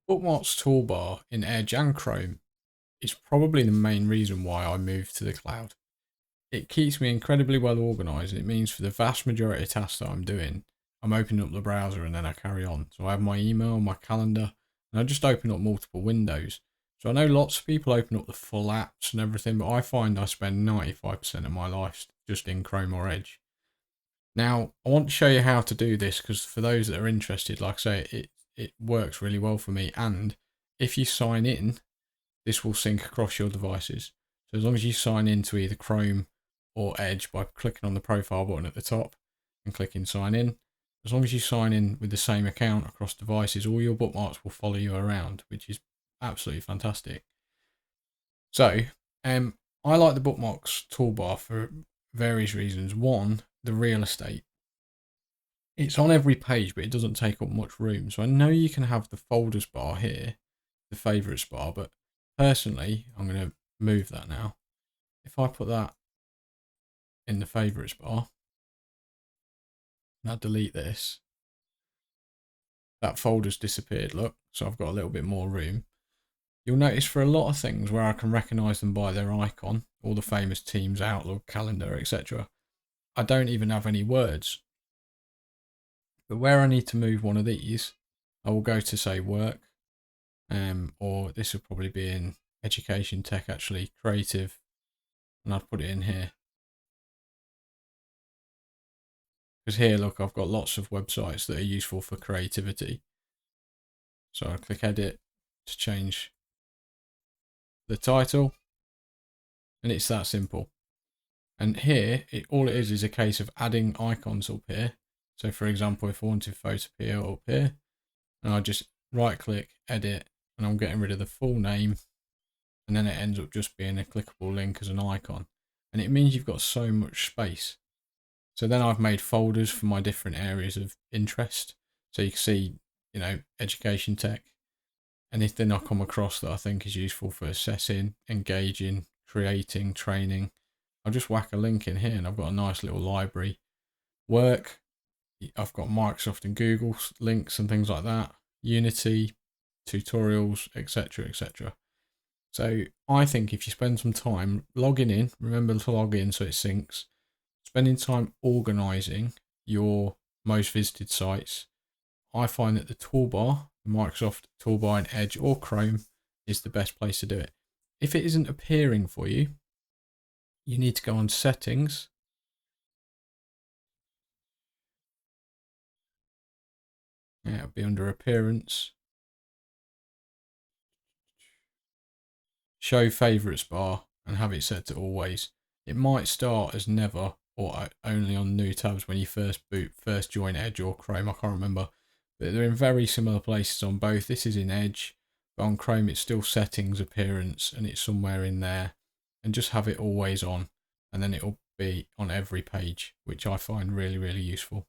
Bookmarks toolbar in Edge and Chrome is probably the main reason why I moved to the cloud. It keeps me incredibly well organized. It means for the vast majority of tasks that I'm doing, I'm opening up the browser and then I carry on. So I have my email, my calendar, and I just open up multiple windows. So I know lots of people open up the full apps and everything, but I find I spend 95% of my life just in Chrome or Edge. Now, I want to show you how to do this because for those that are interested, like I say, it works really well for me. And if you sign in, this will sync across your devices. So as long as you sign into either Chrome or Edge by clicking on the profile button at the top and clicking sign in, as long as you sign in with the same account across devices, all your bookmarks will follow you around, which is absolutely fantastic. So, I like the bookmarks toolbar for various reasons. One, the real estate. It's on every page, but it doesn't take up much room. So I know you can have the folders bar here, the favorites bar, but personally, I'm going to move that now. If I put that in the favorites bar, now delete this, that folder's disappeared, look, so I've got a little bit more room. You'll notice for a lot of things where I can recognize them by their icon, all the famous Teams, Outlook, calendar, etc., I don't even have any words. But where I need to move one of these, I will go to say work, or this will probably be in education, tech, actually creative, and I'd put it in here. Because here, look, I've got lots of websites that are useful for creativity. So I click edit to change the title, and it's that simple. And here, all it is a case of adding icons up here. So for example, if I wanted Photopea up here, and I just right click, edit, and I'm getting rid of the full name, and then it ends up just being a clickable link as an icon. And it means you've got so much space. So then I've made folders for my different areas of interest. So you can see, education, tech, anything I come across that I think is useful for assessing, engaging, creating, training. I'll just whack a link in here and I've got a nice little library. Work, I've got Microsoft and Google links and things like that. Unity, tutorials, etc., etc. So I think if you spend some time logging in, remember to log in so it syncs, spending time organizing your most visited sites, I find that the toolbar, the Microsoft toolbar in Edge or Chrome, is the best place to do it. If it isn't appearing for you, you need to go on settings. Yeah, it'll be under appearance. Show favorites bar and have it set to always. It might start as never or only on new tabs when you first join Edge or Chrome. I can't remember, but they're in very similar places on both. This is in Edge, but on Chrome it's still settings, appearance, and it's somewhere in there. And just have it always on, and then it'll be on every page, which I find really, really useful.